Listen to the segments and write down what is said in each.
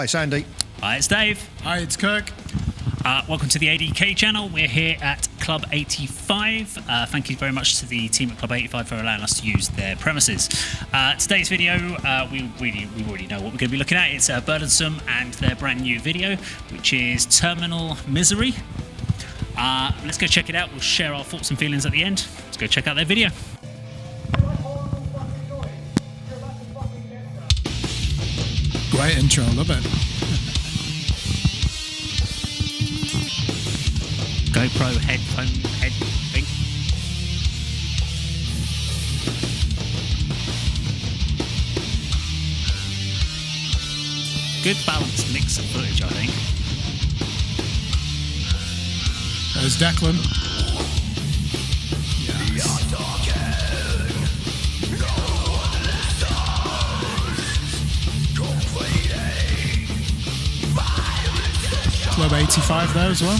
Hi, it's Andy. Hi, it's Dave. Hi, it's Kirk. Welcome to the ADK channel. We're here at Club 85. Thank you very much to the team at Club 85 for allowing us to use their premises. Today's video, we already know what we're going to be looking at. It's Burdensome and their brand new video, which is Terminal Misery. Let's go check it out. We'll share our thoughts and feelings at the end. Let's go check out their video. Great intro, love it. GoPro head thing. Good balanced mix of footage, I think. There's Declan. Club 85 there as well.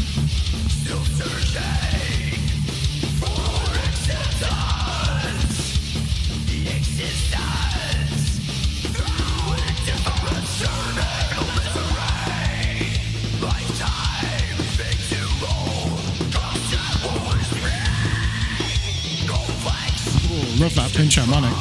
Ooh, love that pinch harmonic.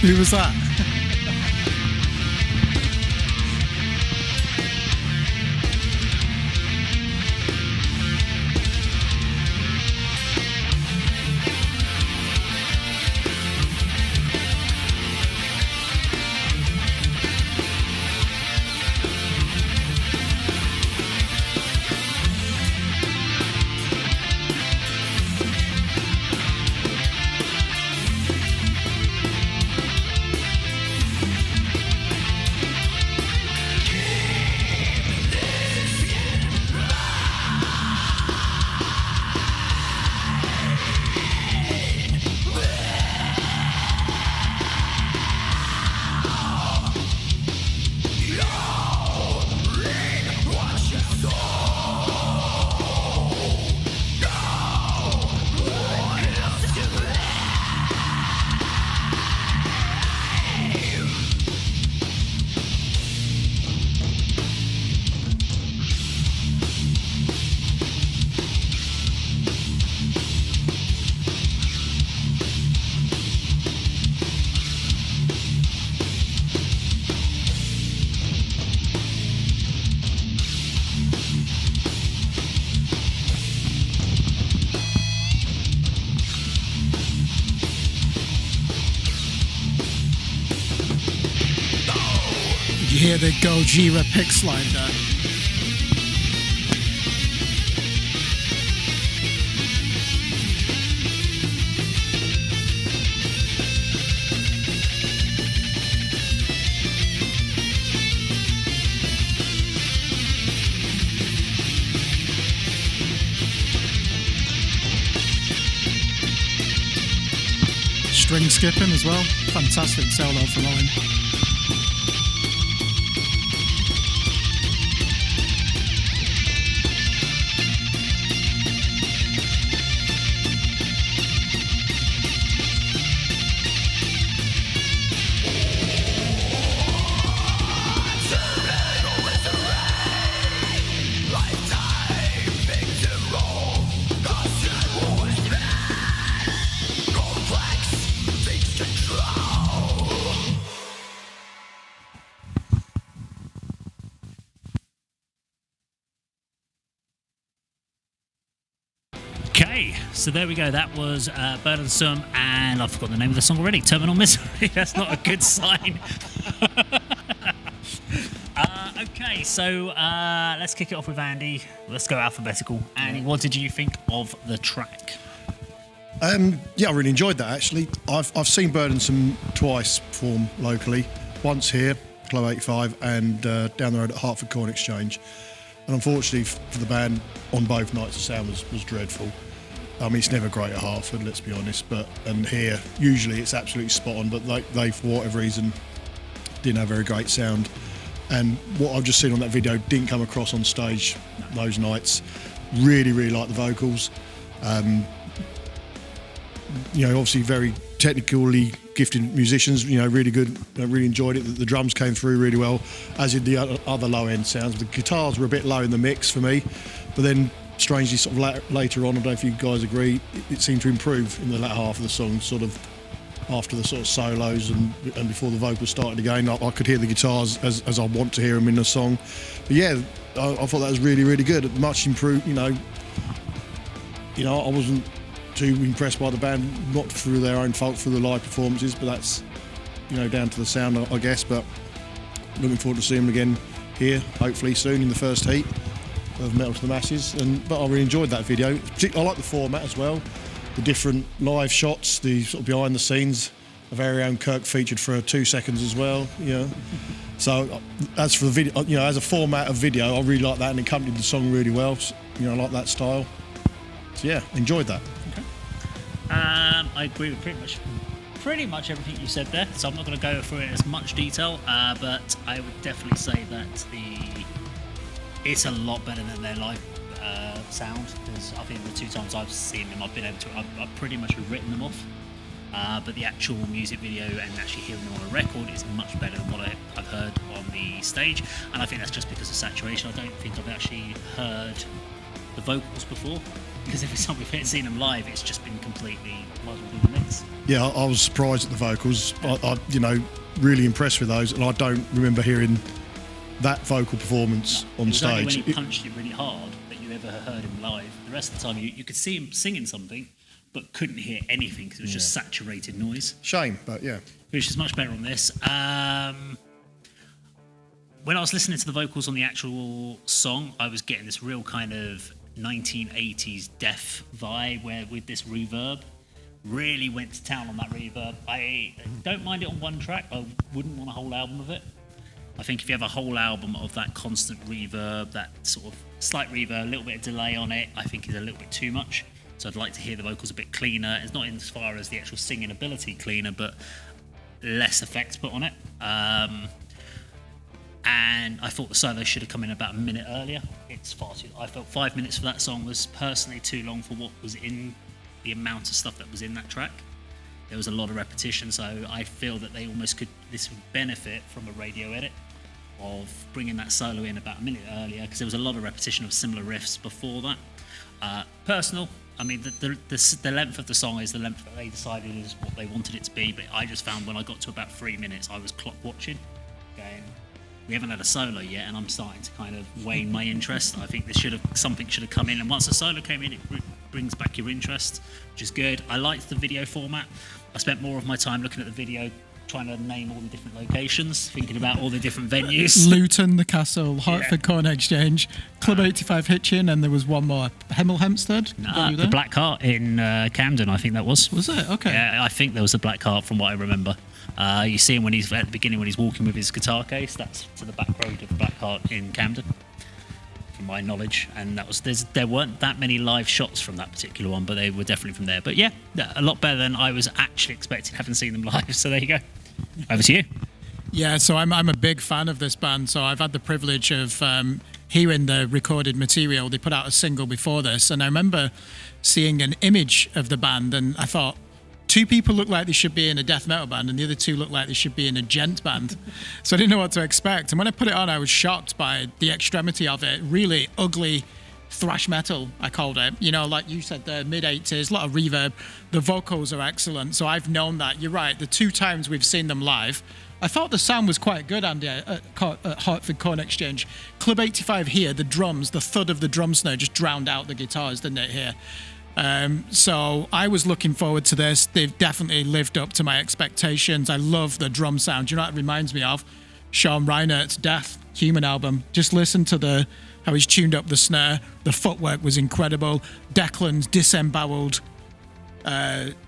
Who was that? You hear the Gojira pick slide there. String skipping as well. Fantastic solo from Owen. Lifetime victim role. Okay, so there we go. That was Burdensome, and I've forgotten the name of the song already. Terminal Misery. That's not a good sign. Okay, so let's kick it off with Andy. Let's go alphabetical. Andy, what did you think of the track? Yeah, I really enjoyed that actually. I've seen Burdensome twice perform locally. Once here, Club 85, and down the road at Hertford Corn Exchange. And unfortunately for the band, on both nights the sound was dreadful. I mean, it's never great at Hertford, let's be honest. And here, usually it's absolutely spot on. But they for whatever reason, didn't have very great sound. And what I've just seen on that video didn't come across on stage those nights. Really, really like the vocals. You know, obviously very technically gifted musicians, you know, really good. I really enjoyed it. The drums came through really well, as did the other low-end sounds. The guitars were a bit low in the mix for me, but then strangely sort of later on, I don't know if you guys agree, it seemed to improve in the latter half of the song, sort of after the sort of solos and before the vocals started again. I could hear the guitars as I want to hear them in the song. But yeah, I thought that was really, really good. Much improved, you know, I wasn't too impressed by the band, not through their own fault, through the live performances, but that's, you know, down to the sound, I guess. But looking forward to seeing them again here, hopefully soon in the first heat of Metal to the Masses. But I really enjoyed that video. I like the format as well, the different live shots, the sort of behind the scenes. A very own Kirk featured for 2 seconds as well, you know. So as for the video, you know, as a format of video, I really like that and accompanied the song really well. You know, I like that style. So yeah, enjoyed that. I agree with pretty much everything you said there, so I'm not going to go through it in as much detail, but I would definitely say that it's a lot better than their live sound, because I think the 2 times I've seen them, I've pretty much written them off, but the actual music video and actually hearing them on a record is much better than what I've heard on the stage, and I think that's just because of saturation. I don't think I've actually heard the vocals before, because if it's something we've seen them live, it's just been completely muddled in the mix. Yeah, I was surprised at the vocals. I you know, really impressed with those, and I don't remember hearing that vocal performance on stage. Only when he punched it really hard that you ever heard him live. The rest of the time, you could see him singing something, but couldn't hear anything because it was just saturated noise. Shame, but yeah. Which is much better on this. When I was listening to the vocals on the actual song, I was getting this real kind of 1980s death vibe, where with this reverb, really went to town on that reverb. I don't mind it on one track. I wouldn't want a whole album of it. I think if you have a whole album of that constant reverb, that sort of slight reverb, a little bit of delay on it, I think is a little bit too much. So I'd like to hear the vocals a bit cleaner. It's not as far as the actual singing ability cleaner, but less effects put on it. And I thought the solo should have come in about a minute earlier. It's far too. I felt 5 minutes for that song was personally too long for what was in the amount of stuff that was in that track. There was a lot of repetition, so I feel that they almost could. This would benefit from a radio edit of bringing that solo in about a minute earlier, because there was a lot of repetition of similar riffs before that. Personal. I mean, the length of the song is the length that they decided is what they wanted it to be, but I just found when I got to about 3 minutes, I was clock watching, going, we haven't had a solo yet, and I'm starting to kind of wane my interest. I think something should have come in, and once the solo came in, it brings back your interest, which is good. I liked the video format. I spent more of my time looking at the video, trying to name all the different locations, thinking about all the different venues. Luton, the Castle, Hertford Corn Exchange, Club 85 Hitchin, and there was one more, Hemel Hempstead. The Black Heart in Camden, I think that was. Was it? Okay. Yeah, I think there was a Black Heart from what I remember. You see him when he's at the beginning when he's walking with his guitar case. That's to the back road of the Black Heart in Camden, from my knowledge. And that was there weren't that many live shots from that particular one, but they were definitely from there. But yeah, a lot better than I was actually expecting, having seen them live. So there you go. Over to you. Yeah, so I'm a big fan of this band. So I've had the privilege of hearing the recorded material. They put out a single before this, and I remember seeing an image of the band, and I thought, 2 people look like they should be in a death metal band, and the other 2 look like they should be in a gent band. So I didn't know what to expect. And when I put it on, I was shocked by the extremity of it. Really ugly thrash metal, I called it. You know, like you said, the mid-80s, a lot of reverb. The vocals are excellent. So I've known that. You're right. The 2 times we've seen them live, I thought the sound was quite good, Andy, at Hertford Corn Exchange. Club 85 here, the drums, the thud of the drum snare just drowned out the guitars, didn't it, here? So I was looking forward to this. They've definitely lived up to my expectations. I love the drum sound. You know what it reminds me of? Sean Reinert's Death Human album. Just listen to how he's tuned up the snare. The footwork was incredible. Declan's disemboweled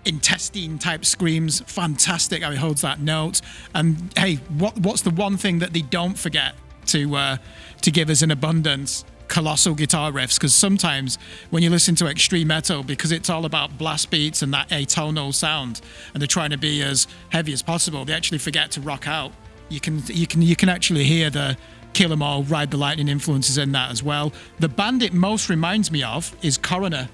intestine type screams, fantastic how he holds that note. And hey, what's the one thing that they don't forget to give us in abundance? Colossal guitar riffs. Because sometimes when you listen to extreme metal, because it's all about blast beats and that atonal sound, and they're trying to be as heavy as possible, they actually forget to rock out. You can actually hear the Kill 'Em All, Ride the Lightning influences in that as well. The band it most reminds me of is Coroner.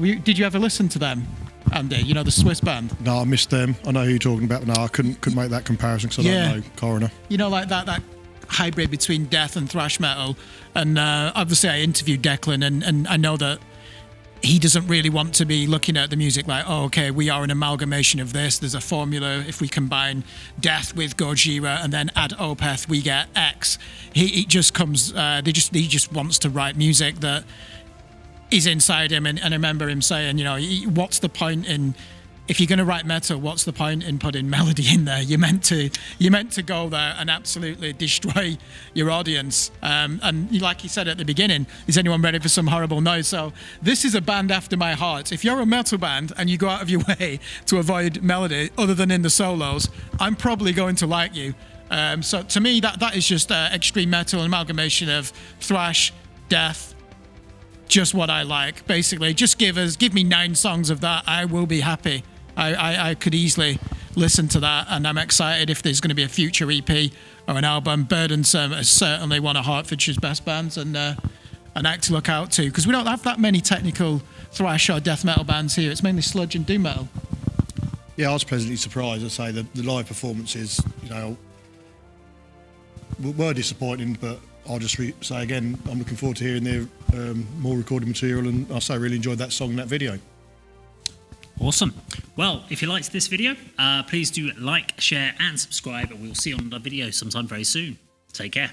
Did you ever listen to them, Andy? You know, the Swiss band? No, I missed them. I know who you're talking about, but no, I couldn't make that comparison because I don't know Coroner. You know, like that hybrid between death and thrash metal. And obviously I interviewed Declan, and I know that he doesn't really want to be looking at the music like, oh, okay, we are an amalgamation of this. There's a formula. If we combine death with Gojira and then add Opeth, we get X. He just comes, he just wants to write music that is inside him. And I remember him saying, you know, what's the point in, if you're going to write metal, what's the point in putting melody in there? You're meant to go there and absolutely destroy your audience. And like he said at the beginning, is anyone ready for some horrible noise? So this is a band after my heart. If you're a metal band and you go out of your way to avoid melody, other than in the solos, I'm probably going to like you. So to me, that is just extreme metal, an amalgamation of thrash, death, just what I like. Basically, just give me 9 songs of that. I will be happy. I could easily listen to that, and I'm excited if there's going to be a future EP or an album. Burdensome is certainly one of Hertfordshire's best bands, and an act to look out to, because we don't have that many technical thrash or death metal bands here. It's mainly sludge and doom metal. Yeah, I was pleasantly surprised. I say the live performances, you know, were disappointing, but I'll just say again, I'm looking forward to hearing their more recorded material, and I really enjoyed that song and that video. Awesome. Well, if you liked this video, please do like, share and subscribe, and we'll see you on the video sometime very soon. Take care.